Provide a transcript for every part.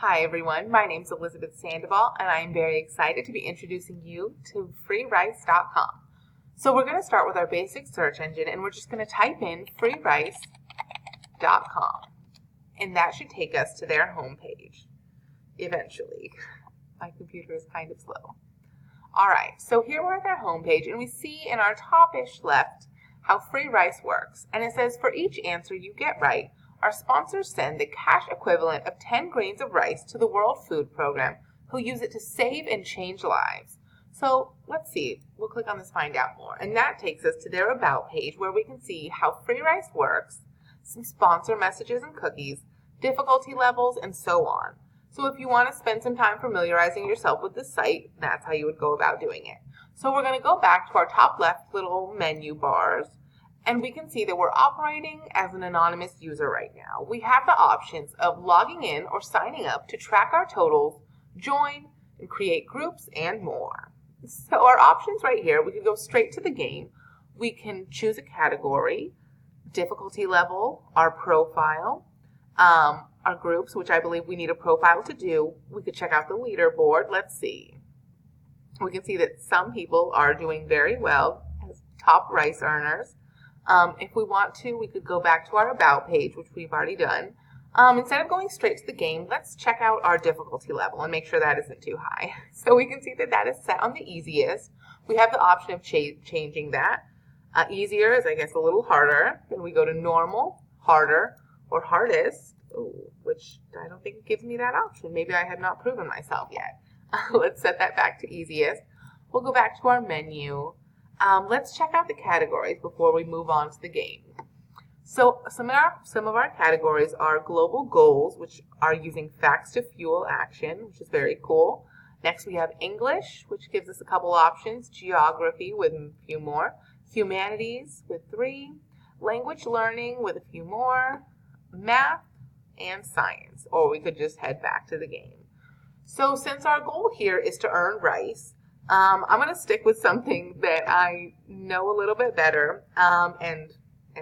Hi everyone, my name is Elizabeth Sandoval and I am very excited to be introducing you to freerice.com. So we're going to start with our basic search engine and we're just going to type in freerice.com and that should take us to their homepage eventually. My computer is kind of slow. Alright, so here we're at their homepage and we see in our top-ish left how Free Rice works, and it says for each answer you get right, our sponsors send the cash equivalent of 10 grains of rice to the World Food Program, who use it to save and change lives. So let's see, we'll click on this Find Out More, and that takes us to their About page where we can see how Free Rice works, some sponsor messages and cookies, difficulty levels, and so on. So if you want to spend some time familiarizing yourself with the site, that's how you would go about doing it. So we're going to go back to our top left little menu bars, and we can see that we're operating as an anonymous user right now. We have the options of logging in or signing up to track our totals, join, and create groups, and more. So our options right here, we can go straight to the game. We can choose a category, difficulty level, our profile, our groups, which I believe we need a profile to do. We could check out the leaderboard. Let's see. We can see that some people are doing very well as top rice earners. If we want to, we could go back to our About page, which we've already done. Instead of going straight to the game, let's check out our difficulty level and make sure that isn't too high. So we can see that that is set on the easiest. We have the option of changing that. Easier is, I guess, a little harder. Then we go to normal, harder, or hardest, which I don't think it gives me that option. Maybe I have not proven myself yet. Let's set that back to easiest. We'll go back to our menu. Let's check out the categories before we move on to the game. So some of our categories are global goals, which are using facts to fuel action, which is very cool. Next we have English, which gives us a couple options, geography with a few more, humanities with 3, language learning with a few more, math, and science, or we could just head back to the game. So since our goal here is to earn rice, I'm going to stick with something that I know a little bit better and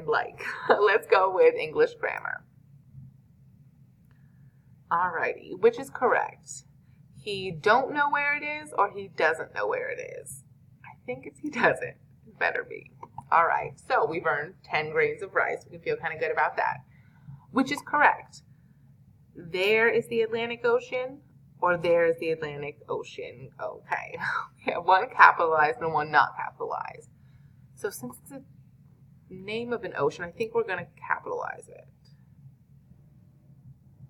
like. Let's go with English grammar. Alrighty, which is correct? He don't know where it is or he doesn't know where it is? I think it's he doesn't. It better be. Alright, so we've earned 10 grains of rice. We can feel kind of good about that. Which is correct? There is the Atlantic Ocean. Or there's the Atlantic Ocean. Okay. We have one capitalized and one not capitalized. So since it's the name of an ocean, I think we're going to capitalize it.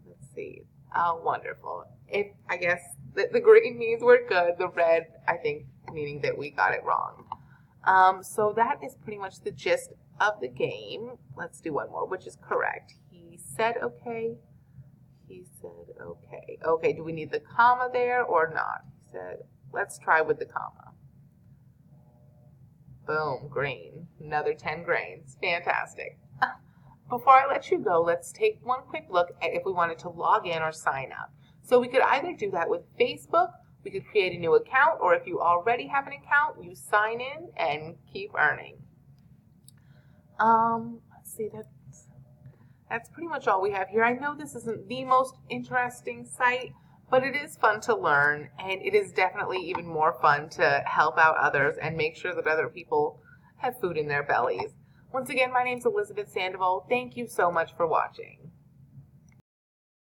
Let's see. Oh, wonderful. I guess the green means we're good. The red, I think, meaning that we got it wrong. So that is pretty much the gist of the game. Let's do one more, which is correct. He said okay. He said, okay. Okay, do we need the comma there or not? He said, let's try with the comma. Boom, green. Another 10 grains. Fantastic. Before I let you go, let's take one quick look at if we wanted to log in or sign up. So we could either do that with Facebook, we could create a new account, or if you already have an account, you sign in and keep earning. Let's see, that's pretty much all we have here. I know this isn't the most interesting site, but it is fun to learn, and it is definitely even more fun to help out others and make sure that other people have food in their bellies. Once again, my name is Elizabeth Sandoval. Thank you so much for watching.